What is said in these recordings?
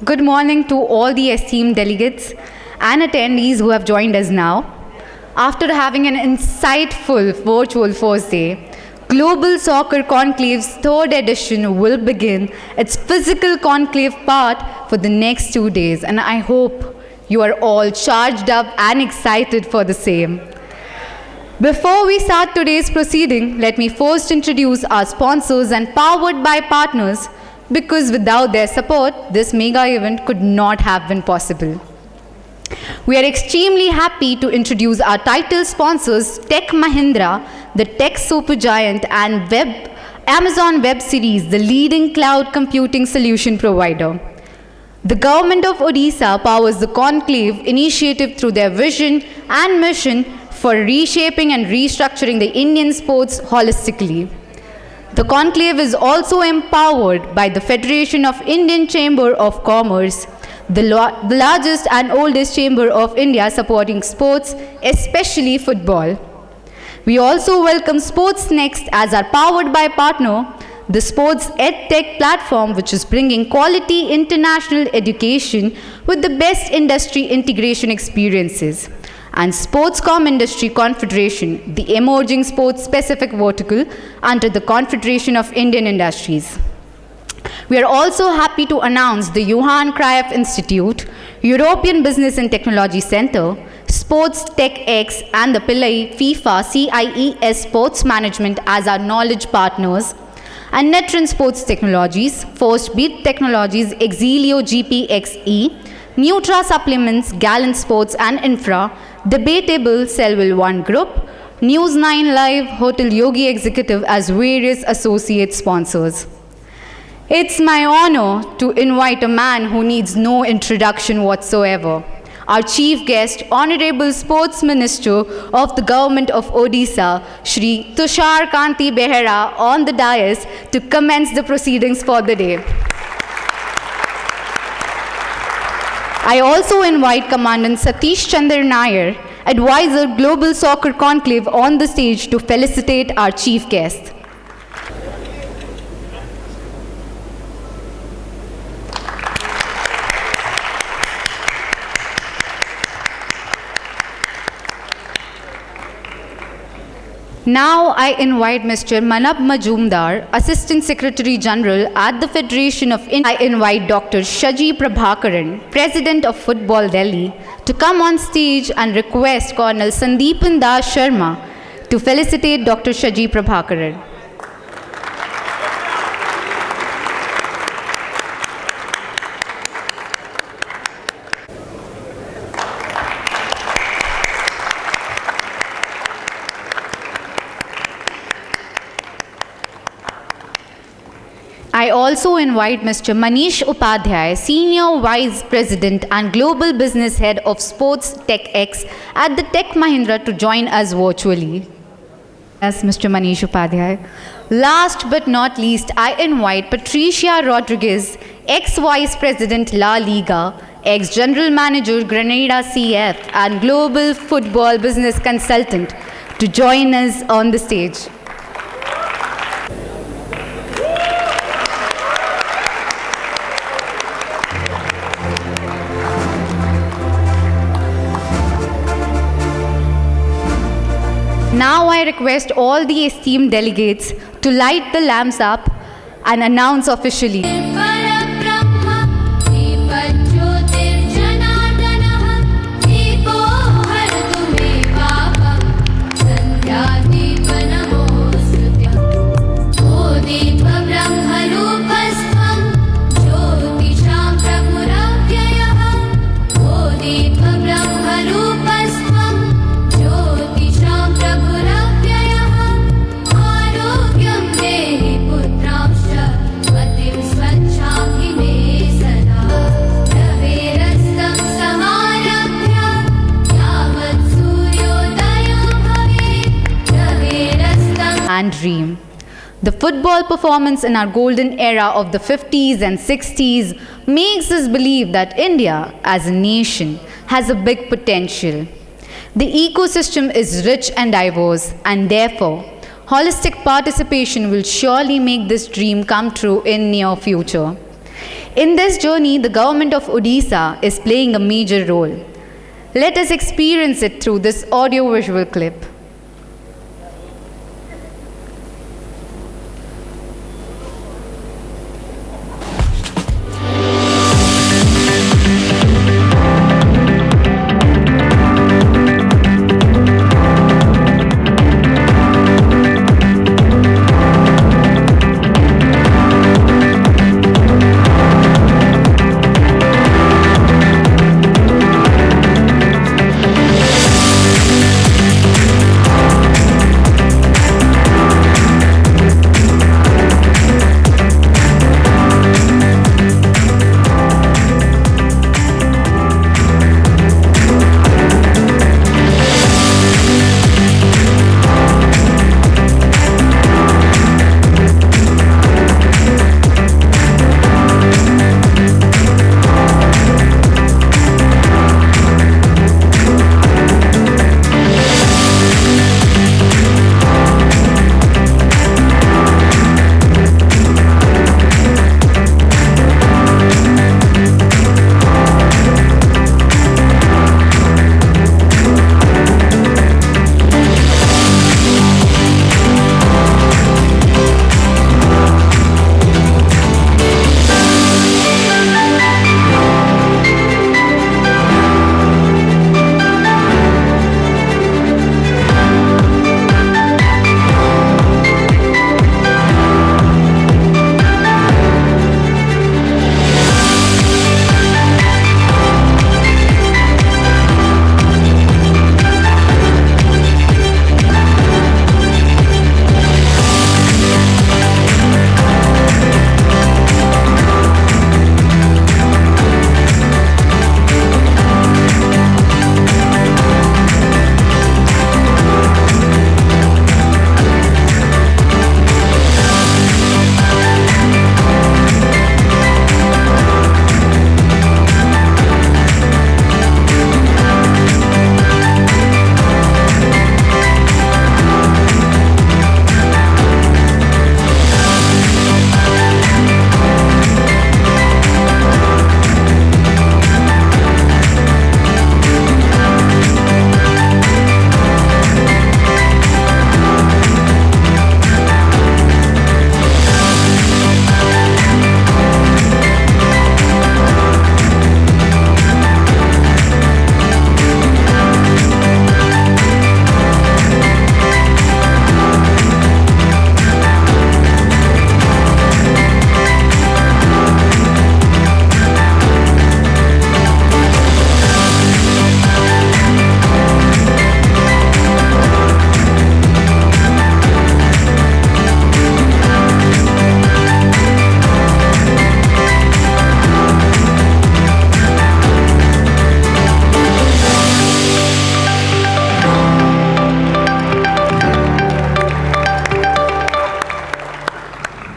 Good morning to all the esteemed delegates and attendees who have joined us now. After having an insightful virtual first day, Global Soccer Conclave's third edition will begin its physical conclave part for the next 2 days, and I hope you are all charged up and excited for the same. Before we start today's proceeding, let me first introduce our sponsors and powered by partners, because without their support, this mega event could not have been possible. We are extremely happy to introduce our title sponsors, Tech Mahindra, the tech supergiant, and Amazon Web Series, the leading cloud computing solution provider. The government of Odisha powers the Conclave initiative through their vision and mission for reshaping and restructuring the Indian sports holistically. The conclave is also empowered by the Federation of Indian Chamber of Commerce, the largest and oldest chamber of India supporting sports, especially football. We also welcome Sports Next as our powered by partner, the sports EdTech platform, which is bringing quality international education with the best industry integration experiences, and Sportscom Industry Confederation, the emerging sports-specific vertical under the Confederation of Indian Industries. We are also happy to announce the Johan Cruyff Institute, European Business and Technology Center, Sports Tech X, and the Pillai FIFA CIES Sports Management as our knowledge partners, and Netron Sports Technologies, First Beat Technologies, Exilio GPXE, Nutra Supplements, Gallant Sports and Infra, Debatable, Selville One Group, News 9 Live, Hotel Yogi Executive as various associate sponsors. It's my honor to invite a man who needs no introduction whatsoever. Our chief guest, Honorable Sports Minister of the Government of Odisha, Shri Tushar Kanti Behera, on the dais to commence the proceedings for the day. I also invite Commandant Satish Chandra Nair, Advisor Global Soccer Conclave, on the stage to felicitate our chief guest. Now I invite Mr. Manab Majumdar, Assistant Secretary General at the Federation of India. I invite Dr. Shaji Prabhakaran, President of Football Delhi, to come on stage and request Colonel Sandeepan Das Sharma to felicitate Dr. Shaji Prabhakaran. I also invite Mr. Manish Upadhyay, Senior Vice President and Global Business Head of Sports Tech X at the Tech Mahindra, to join us virtually. Yes, Mr. Manish Upadhyay. Last but not least, I invite Patricia Rodriguez, ex-Vice President La Liga, ex-General Manager Grenada CF and Global Football Business Consultant, to join us on the stage. Now I request all the esteemed delegates to light the lamps up and announce officially. And dream. The football performance in our golden era of the 50s and 60s makes us believe that India as a nation has a big potential. The ecosystem is rich and diverse, and therefore, holistic participation will surely make this dream come true in near future. In this journey, the government of Odisha is playing a major role. Let us experience it through this audio-visual clip.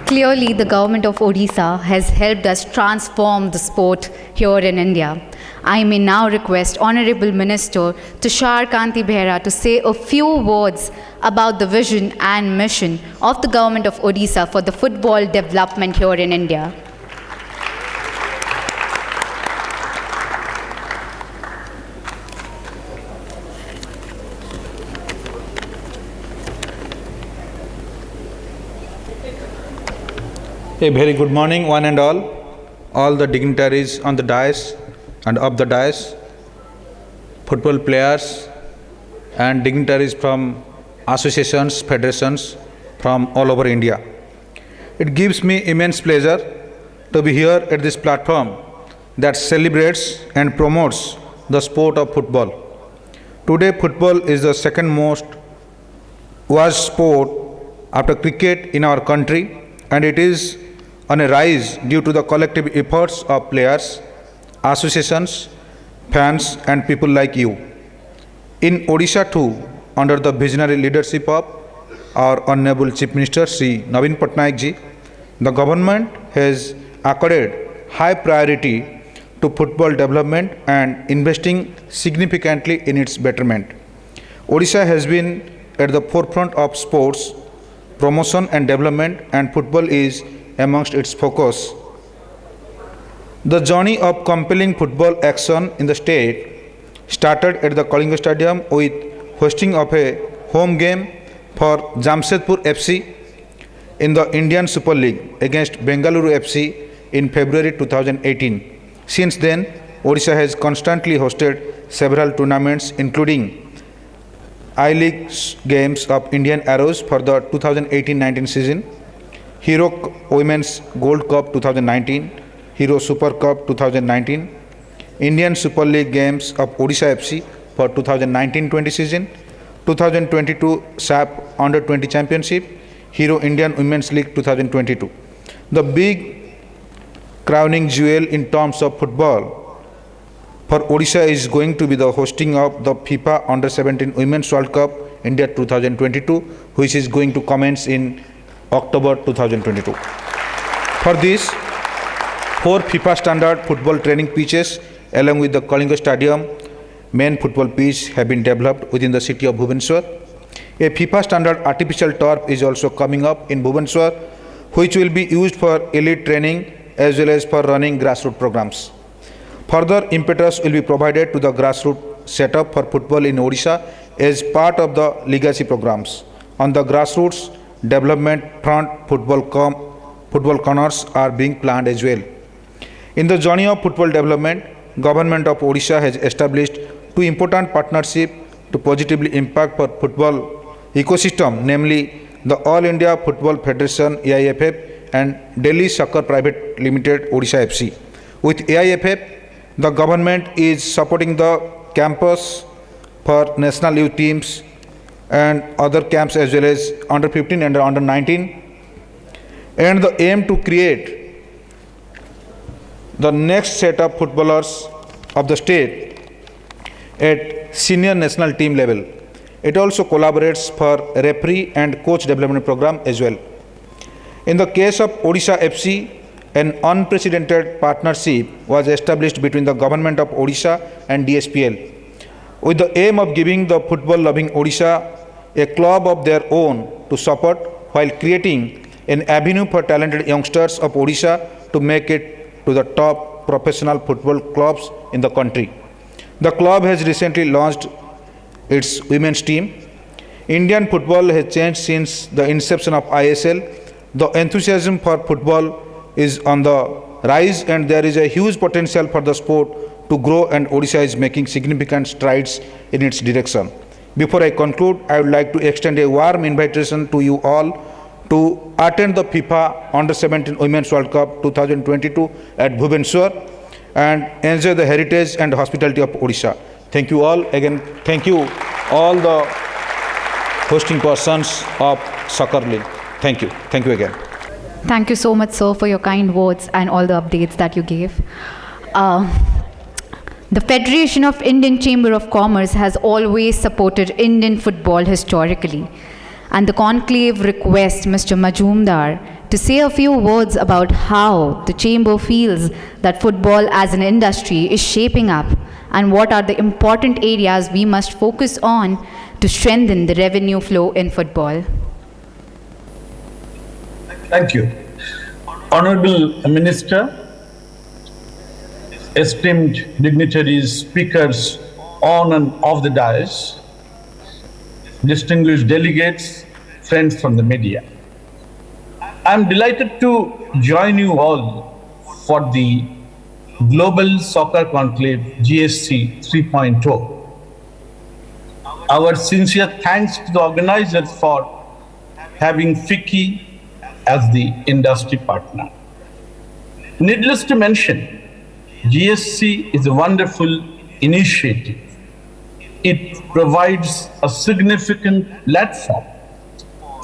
Clearly, the government of Odisha has helped us transform the sport here in India. I may now request Honorable Minister Tushar Kanti Behera to say a few words about the vision and mission of the government of Odisha for the football development here in India. A very good morning, one and all the dignitaries on the dais and of the dais, football players and dignitaries from associations, federations from all over India. It gives me immense pleasure to be here at this platform that celebrates and promotes the sport of football. Today, football is the second most watched sport after cricket in our country, and it is on a rise due to the collective efforts of players, associations, fans and people like you. In Odisha too, under the visionary leadership of our Honorable Chief Minister Sri Naveen Patnaik ji, the government has accorded high priority to football development and investing significantly in its betterment. Odisha has been at the forefront of sports promotion and development, and football is amongst its focus. The journey of compelling football action in the state started at the Kalinga Stadium with hosting of a home game for Jamshedpur FC in the Indian Super League against Bengaluru FC in February 2018. Since then, Odisha has constantly hosted several tournaments including I-League games of Indian Arrows for the 2018-19 season, Hero Women's Gold Cup 2019, Hero Super Cup 2019, Indian Super League games of Odisha FC for 2019-20 season, 2022 SAP Under 20 Championship, Hero Indian Women's League 2022. The big crowning jewel in terms of football for Odisha is going to be the hosting of the FIFA Under 17 Women's World Cup India 2022, which is going to commence in October 2022. For this, 4 FIFA standard football training pitches along with the Kalinga Stadium main football pitch have been developed within the city of Bhubaneswar. A FIFA standard artificial turf is also coming up in Bhubaneswar, which will be used for elite training as well as for running grassroots programs. Further impetus will be provided to the grassroots setup for football in Odisha as part of the legacy programs. On the grassroots development front, football corners are being planned as well. In the journey of football development, Government of Odisha has established 2 important partnerships to positively impact for football ecosystem, namely the All India Football Federation AIFF and Delhi Soccer Private Limited Odisha FC. With AIFF, the government is supporting the campus for national youth teams and other camps as well as under 15 and under 19, and the aim to create the next set of footballers of the state at senior national team level. It also collaborates for referee and coach development program as well. In the case of Odisha FC, an unprecedented partnership was established between the government of Odisha and DSPL with the aim of giving the football-loving Odisha a club of their own to support while creating an avenue for talented youngsters of Odisha to make it to the top professional football clubs in the country. The club has recently launched its women's team. Indian football has changed since the inception of ISL. The enthusiasm for football is on the rise and there is a huge potential for the sport to grow, and Odisha is making significant strides in its direction. Before I conclude, I would like to extend a warm invitation to you all to attend the FIFA Under 17 Women's World Cup 2022 at Bhubaneswar and enjoy the heritage and hospitality of Odisha. Thank you all. Again, thank you all the hosting persons of Soccer League. Thank you. Thank you again. Thank you so much, sir, for your kind words and all the updates that you gave. The Federation of Indian Chamber of Commerce has always supported Indian football historically, and the conclave requests Mr. Majumdar to say a few words about how the Chamber feels that football as an industry is shaping up and what are the important areas we must focus on to strengthen the revenue flow in football. Thank you. Honorable Minister, esteemed dignitaries, speakers on and off the dais, distinguished delegates, friends from the media. I am delighted to join you all for the Global Soccer Conclave GSC 3.0. Our sincere thanks to the organizers for having FICCI as the industry partner. Needless to mention, GSC is a wonderful initiative. It provides a significant platform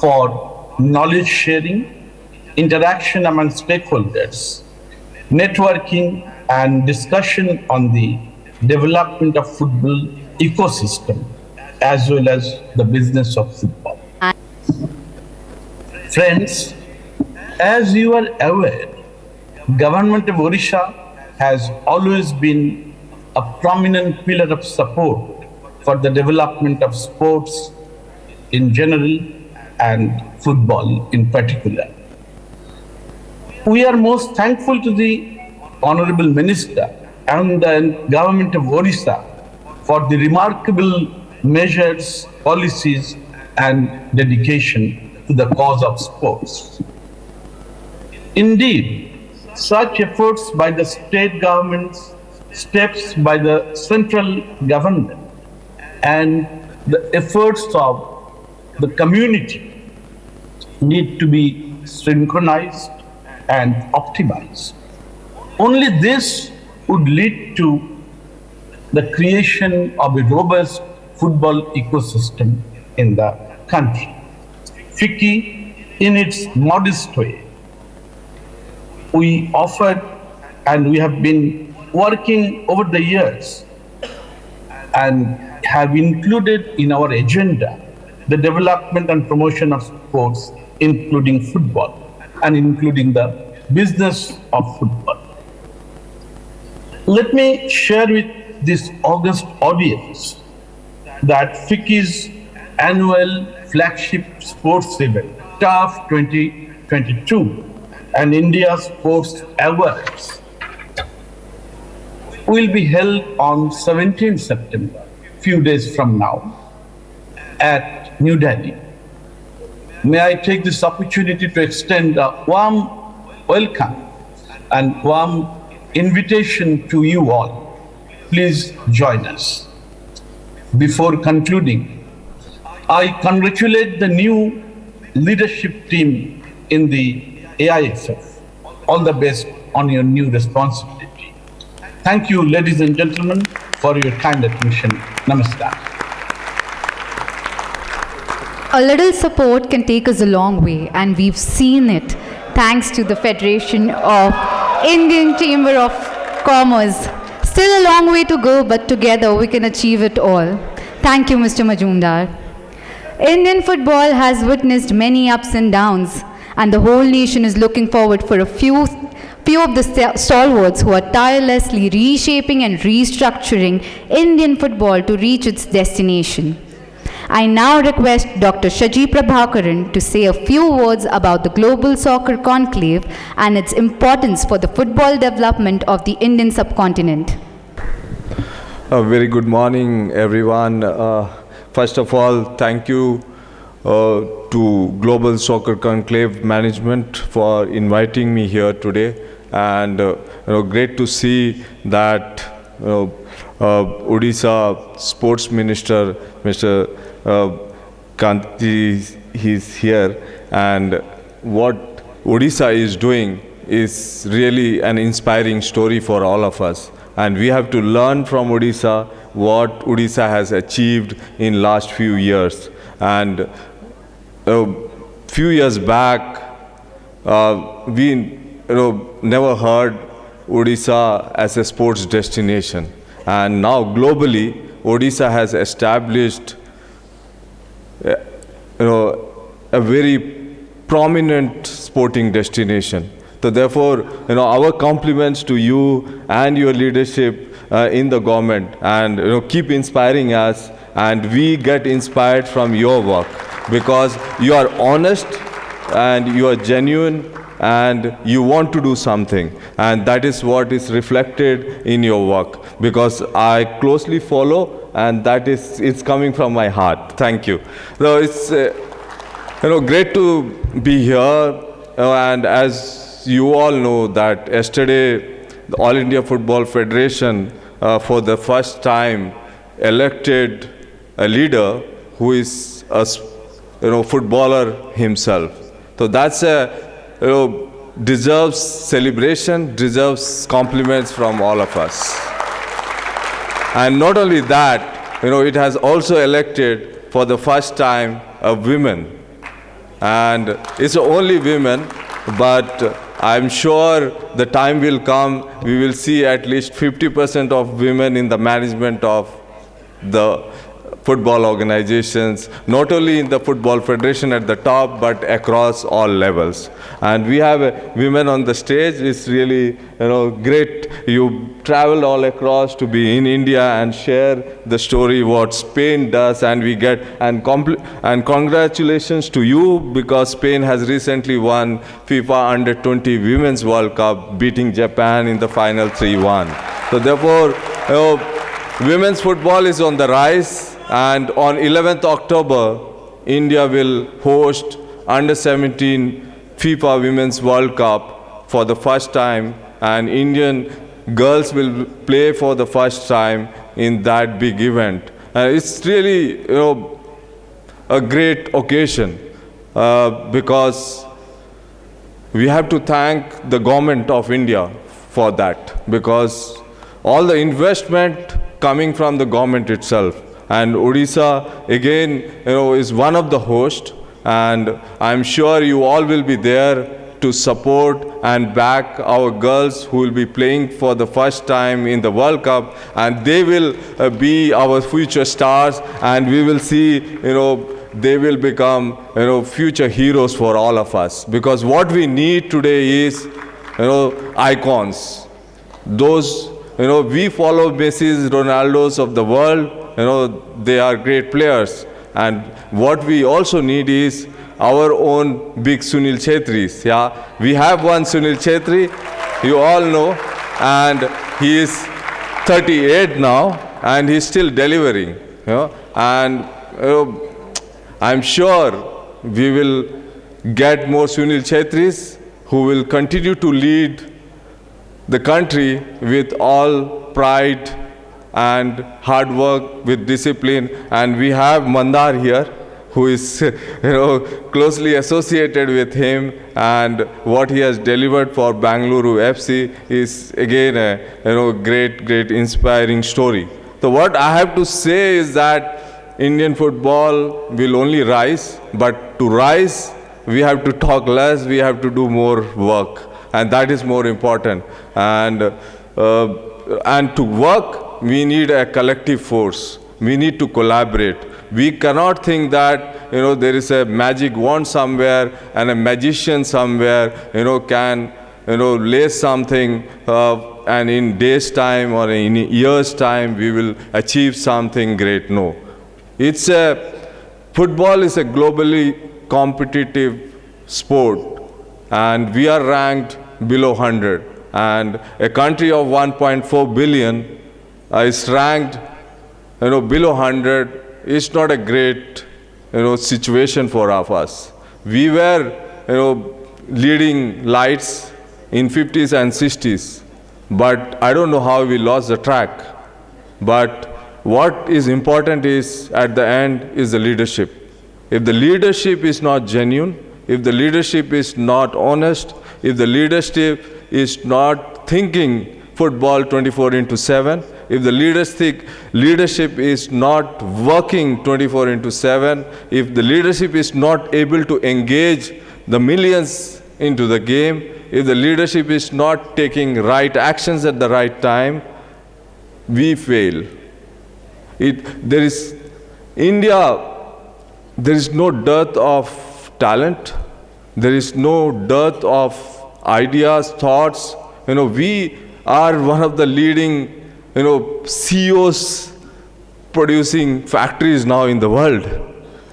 for knowledge sharing, interaction among stakeholders, networking, and discussion on the development of football ecosystem as well as the business of football. Friends, as you are aware, Government of Odisha has always been a prominent pillar of support for the development of sports in general and football in particular. We are most thankful to the Honorable Minister and the Government of Odisha for the remarkable measures, policies, and dedication to the cause of sports. Indeed, such efforts by the state governments, steps by the central government, and the efforts of the community need to be synchronized and optimized. Only this would lead to the creation of a robust football ecosystem in the country. FICCI, in its modest way, we offered and we have been working over the years and have included in our agenda the development and promotion of sports, including football and including the business of football. Let me share with this august audience that FICCI's annual flagship sports event, TAF 2022, and India Sports Awards will be held on 17 September, few days from now, at New Delhi. May I take this opportunity to extend a warm welcome and warm invitation to you all. Please join us. Before concluding, I congratulate the new leadership team in the AIFF. All the best on your new responsibility. Thank you, ladies and gentlemen, for your kind attention. Namaskar. A little support can take us a long way, and we've seen it thanks to the Federation of Indian Chamber of Commerce. Still a long way to go, but together we can achieve it all. Thank you, Mr. Majumdar. Indian football has witnessed many ups and downs, and the whole nation is looking forward for a few of the stalwarts who are tirelessly reshaping and restructuring Indian football to reach its destination. I now request Dr. Shaji Prabhakaran to say a few words about the Global Soccer Conclave and its importance for the football development of the Indian subcontinent. A very good morning, everyone. First of all, thank you to Global Soccer Conclave Management for inviting me here today. And great to see that Odisha Sports Minister, Mr. Kanti, he's here. And what Odisha is doing is really an inspiring story for all of us. And we have to learn from Odisha what Odisha has achieved in last few years. And a few years back, we never heard Odisha as a sports destination. And now globally, Odisha has established a very prominent sporting destination. So therefore, our compliments to you and your leadership in the government, and keep inspiring us, and we get inspired from your work because you are honest and you are genuine and you want to do something, and that is what is reflected in your work because I closely follow, and that is it's coming from my heart. Thank you. So it's great to be here, and as you all know that yesterday the All India Football Federation for the first time elected a leader who is a footballer himself. So that's deserves celebration, deserves compliments from all of us. And not only that, it has also elected for the first time a women. And it's only women, but I'm sure the time will come, we will see at least 50% of women in the management of the football organizations, not only in the Football Federation at the top, but across all levels. And we have women on the stage. It's really great. You traveled all across to be in India and share the story what Spain does, and we get and congratulations to you, because Spain has recently won FIFA Under-20 Women's World Cup, beating Japan in the final 3-1. So therefore, women's football is on the rise, and on 11th October, India will host Under-17 FIFA Women's World Cup for the first time, and Indian girls will play for the first time in that big event. It's really, a great occasion because we have to thank the government of India for that, because all the investment coming from the government itself. And Odisha, again, is one of the hosts, and I'm sure you all will be there to support and back our girls who will be playing for the first time in the World Cup, and they will be our future stars, and we will see, they will become, future heroes for all of us. Because what we need today is, icons. Those, we follow Messi's, Ronaldo's of the world, they are great players. And what we also need is our own big Sunil Chhetris. Yeah, we have one Sunil Chhetri, you all know, and he is 38 now, and he's still delivering. And I'm sure we will get more Sunil Chhetris who will continue to lead the country with all pride and hard work, with discipline. And we have Mandar here, who is closely associated with him, and what he has delivered for Bangalore FC is again a great inspiring story. So what I have to say is that Indian football will only rise, but to rise we have to talk less, we have to do more work, and that is more important. And to work, we need a collective force. We need to collaborate. We cannot think that there is a magic wand somewhere and a magician somewhere can lay something and in days time or in years time we will achieve something great. No, football is a globally competitive sport, and we are ranked below 100, and a country of 1.4 billion is ranked below 100. It's not a great situation for us. We were leading lights in 50s and 60s, but I don't know how we lost the track. But what is important is, at the end, is the leadership. If the leadership is not genuine, if the leadership is not honest, if the leadership is not thinking football 24/7, if the leadership is not working 24/7, if the leadership is not able to engage the millions into the game, if the leadership is not taking right actions at the right time, we fail. There is no dearth of talent. There is no dearth of ideas, thoughts. We are one of the leading CEOs producing factories now in the world.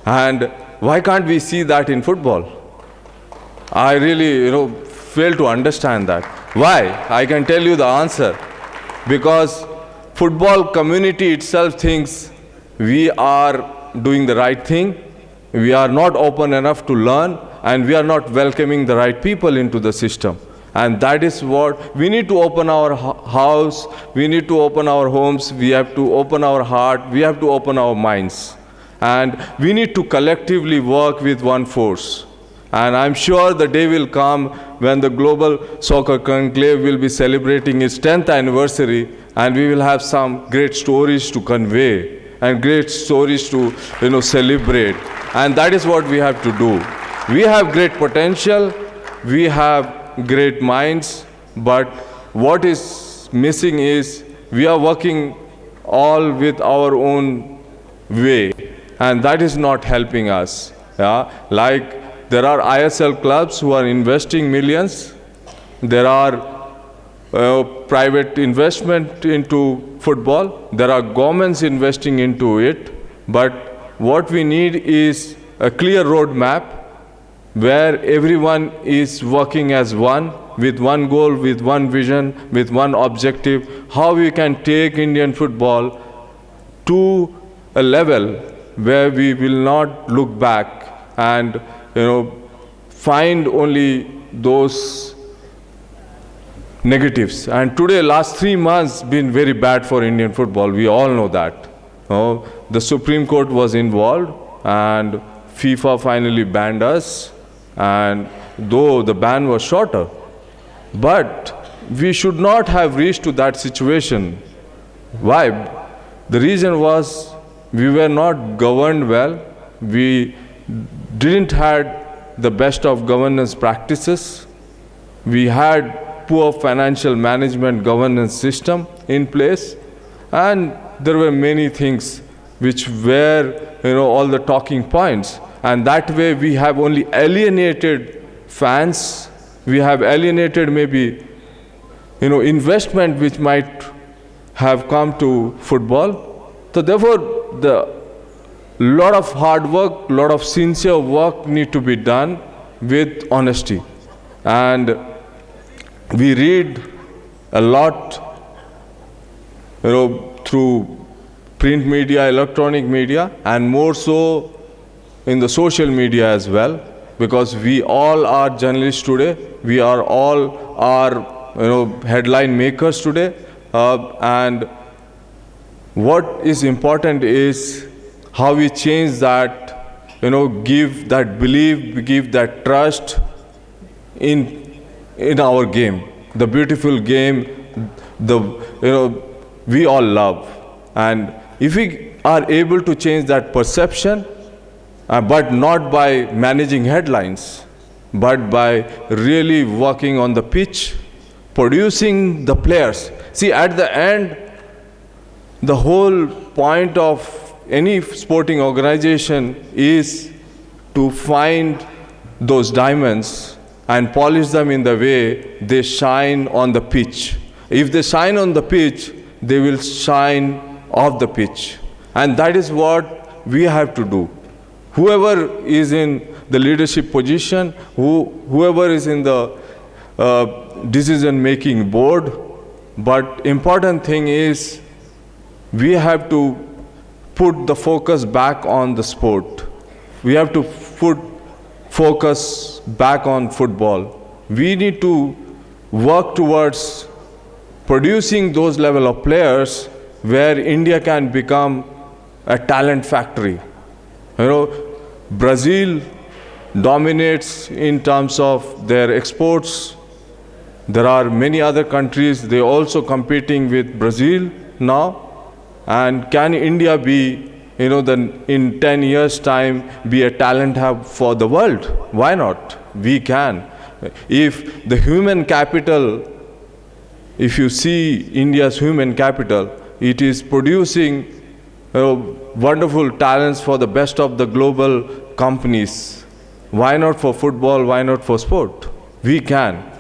And why can't we see that in football? I really, fail to understand that. Why? I can tell you the answer. Because football community itself thinks we are doing the right thing, we are not open enough to learn, and we are not welcoming the right people into the system. And that is what we need to open our house, we need to open our homes, we have to open our heart, we have to open our minds. And we need to collectively work with one force. And I'm sure the day will come when the Global Soccer Conclave will be celebrating its 10th anniversary, and we will have some great stories to convey and great stories to celebrate. And that is what we have to do. We have great potential, we have great minds, but what is missing is we are working all with our own way, and that is not helping us. Yeah? Like there are ISL clubs who are investing millions. There are private investment into football. There are governments investing into it. But what we need is a clear roadmap where everyone is working as one, with one goal, with one vision, with one objective, how we can take Indian football to a level where we will not look back and find only those negatives. And today, last 3 months been very bad for Indian football. We all know that. The Supreme Court was involved, and FIFA finally banned us. And though the ban was shorter, but we should not have reached to that situation. Why? The reason was we were not governed well. We didn't had the best of governance practices. We had poor financial management governance system in place, and there were many things which were all the talking points, and that way we have only alienated fans. We have alienated maybe investment which might have come to football. So therefore the lot of hard work, lot of sincere work need to be done with honesty. And we read a lot through print media, electronic media, and more so in the social media as well, because we all are journalists today. We are all headline makers today, and what is important is how we change that, give that belief, give that trust in our game, the beautiful game, we all love. And if we are able to change that perception, but not by managing headlines, but by really working on the pitch, producing the players. See, at the end, the whole point of any sporting organization is to find those diamonds and polish them in the way they shine on the pitch. If they shine on the pitch, they will shine off the pitch. And that is what we have to do. Whoever is in the leadership position, whoever is in the decision-making board, but important thing is we have to put the focus back on the sport. We have to put focus back on football. We need to work towards producing those level of players where India can become a talent factory. Brazil dominates in terms of their exports. There are many other countries, they also competing with Brazil now. And can India be, in 10 years' time, be a talent hub for the world? Why not? We can. If the human capital, if you see India's human capital, it is producing wonderful talents for the best of the global companies. Why not for football? Why not for sport? We can.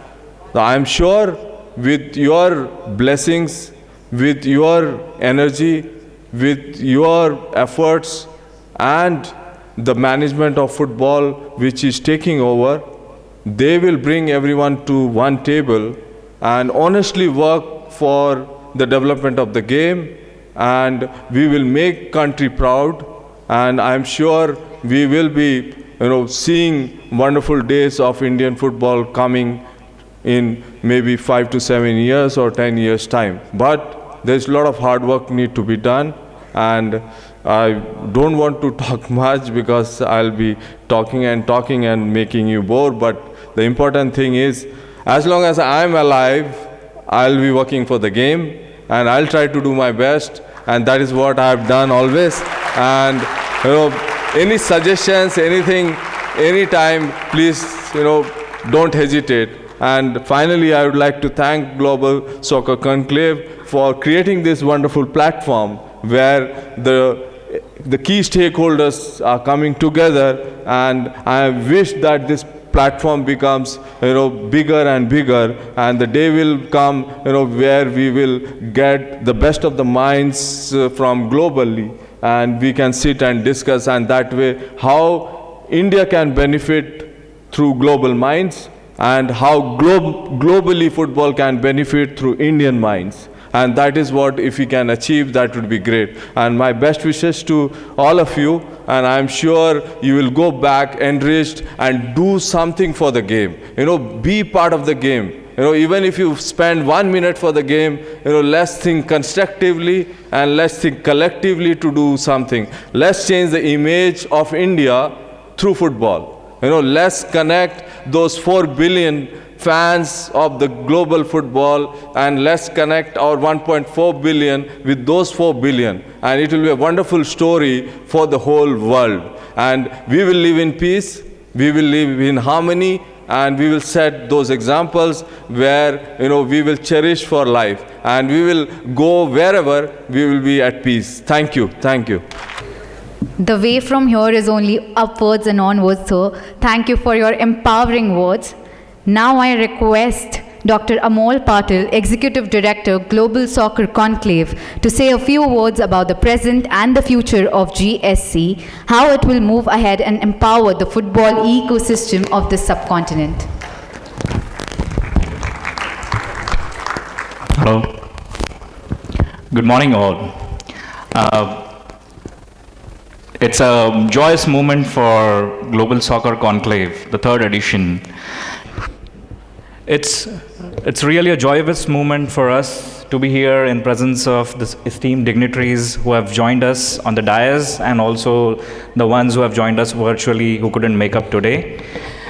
I am sure with your blessings, with your energy, with your efforts, and the management of football which is taking over, they will bring everyone to one table and honestly work for the development of the game, and we will make country proud. And I'm sure we will be seeing wonderful days of Indian football coming in maybe 5 to 7 years or 10 years time. But there's a lot of hard work need to be done, and I don't want to talk much because I'll be talking and making you bored. But the important thing is, as long as I'm alive, I'll be working for the game, and I'll try to do my best, and that is what I've done always. And any suggestions, anything, anytime, please don't hesitate. And finally, I would like to thank Global Soccer Conclave for creating this wonderful platform where the the key stakeholders are coming together, and I wish that this platform becomes bigger and bigger, and the day will come where we will get the best of the minds from globally, and we can sit and discuss, and that way how India can benefit through global minds, and how globally football can benefit through Indian minds. And that is what, if we can achieve, that would be great. And my best wishes to all of you, and I'm sure you will go back enriched and do something for the game. Be part of the game. Even if you spend 1 minute for the game, let's think constructively and let's think collectively to do something. Let's change the image of India through football. Let's connect those 4 billion fans of the global football, and let's connect our 1.4 billion with those 4 billion, and it will be a wonderful story for the whole world. And we will live in peace, we will live in harmony, and we will set those examples where we will cherish for life, and we will go wherever we will be at peace. Thank you. The way from here is only upwards and onwards, sir. Thank you for your empowering words. Now I request Dr. Amol Patil, Executive Director, Global Soccer Conclave, to say a few words about the present and the future of GSC, how it will move ahead and empower the football ecosystem of the subcontinent. Hello. Good morning, all. It's a joyous moment for Global Soccer Conclave, the 3rd edition. It's really a joyous moment for us to be here in presence of the esteemed dignitaries who have joined us on the dais, and also the ones who have joined us virtually who couldn't make up today.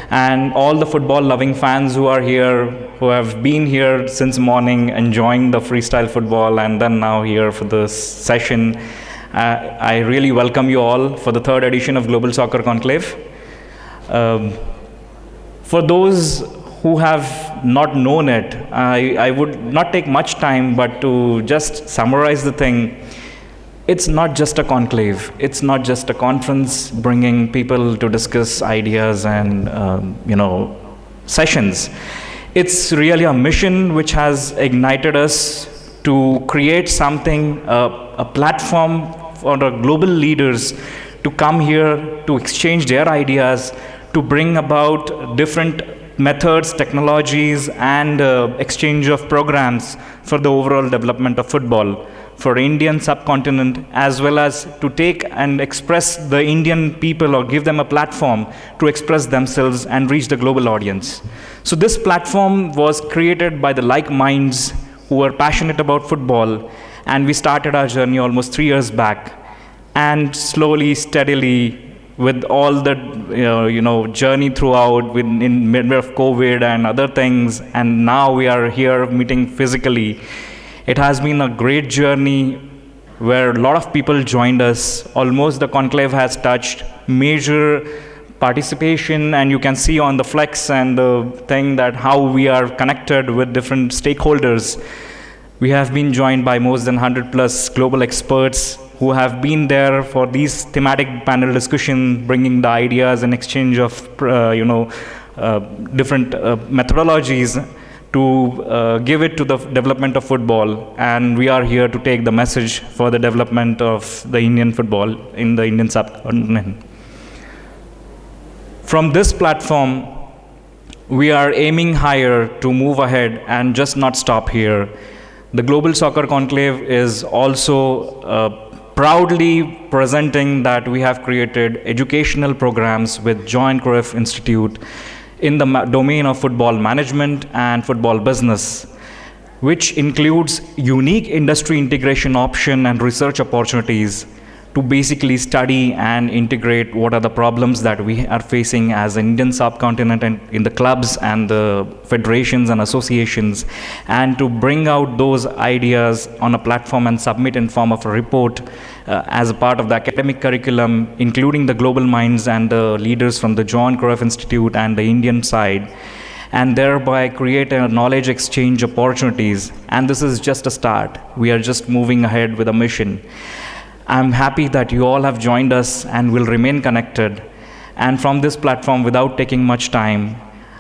And all the football-loving fans who are here, who have been here since morning enjoying the freestyle football and then now here for this session. I really welcome you all for the 3rd edition of Global Soccer Conclave. For those who have not known it, I would not take much time, but to just summarize the thing, it's not just a conclave, it's not just a conference bringing people to discuss ideas and sessions. It's really a mission which has ignited us to create something, a platform for the global leaders to come here to exchange their ideas, to bring about different methods, technologies, and exchange of programs for the overall development of football for Indian subcontinent, as well as to take and express the Indian people or give them a platform to express themselves and reach the global audience. So this platform was created by the like minds who were passionate about football, and we started our journey almost 3 years back, and slowly, steadily, with all the journey throughout, in middle of COVID and other things, and now we are here meeting physically. It has been a great journey where a lot of people joined us. Almost the conclave has touched major participation, and you can see on the flex and the thing that how we are connected with different stakeholders. We have been joined by more than 100+ global experts who have been there for these thematic panel discussion, bringing the ideas and exchange of different methodologies to give it to the development of football. And we are here to take the message for the development of the Indian football in the Indian subcontinent. From this platform, we are aiming higher to move ahead and just not stop here. The Global Soccer Conclave is also proudly presenting that we have created educational programs with Joint Cruyff Institute in the domain of football management and football business, which includes unique industry integration option and research opportunities to basically study and integrate what are the problems that we are facing as an Indian subcontinent and in the clubs and the federations and associations, and to bring out those ideas on a platform and submit in form of a report as a part of the academic curriculum, including the global minds and the leaders from the Joint Cruyff Institute and the Indian side, and thereby create a knowledge exchange opportunities. And this is just a start. We are just moving ahead with a mission. I'm happy that you all have joined us and will remain connected. And from this platform, without taking much time,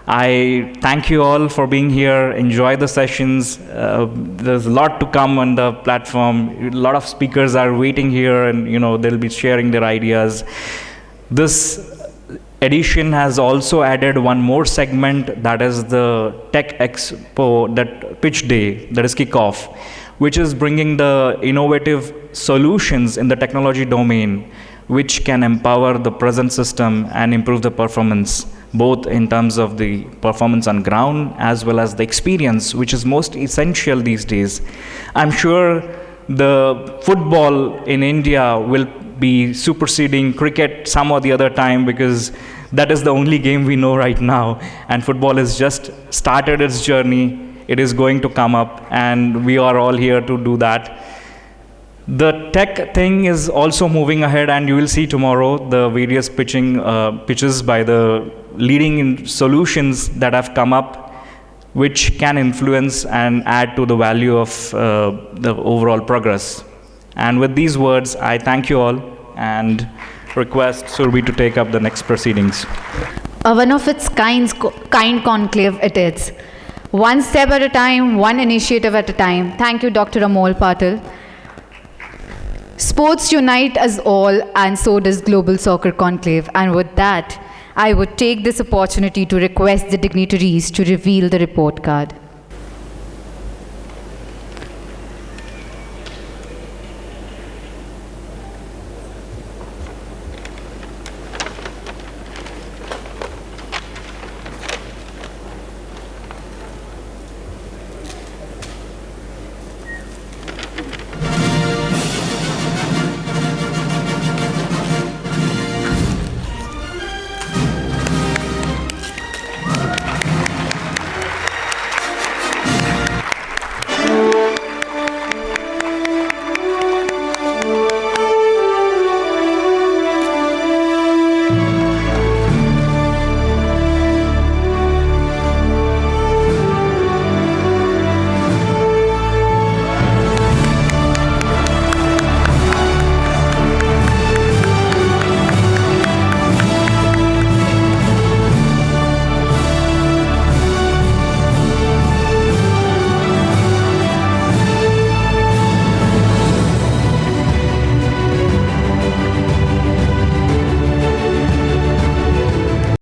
I thank you all for being here. Enjoy the sessions. There's a lot to come on the platform. A lot of speakers are waiting here, and they'll be sharing their ideas. This edition has also added one more segment, that is the Tech Expo, that pitch day, that is kickoff, which is bringing the innovative solutions in the technology domain, which can empower the present system and improve the performance, both in terms of the performance on ground as well as the experience, which is most essential these days. I'm sure the football in India will be superseding cricket some or the other time, because that is the only game we know right now, and football has just started its journey. It is going to come up, and we are all here to do that. The tech thing is also moving ahead, and you will see tomorrow the various pitches by the leading solutions that have come up, which can influence and add to the value of the overall progress. And with these words, I thank you all and request Surbi to take up the next proceedings. One of its kind conclave it is. One step at a time, one initiative at a time. Thank you, Dr. Amol Patil. Sports unite us all, and so does Global Soccer Conclave. And with that, I would take this opportunity to request the dignitaries to reveal the report card.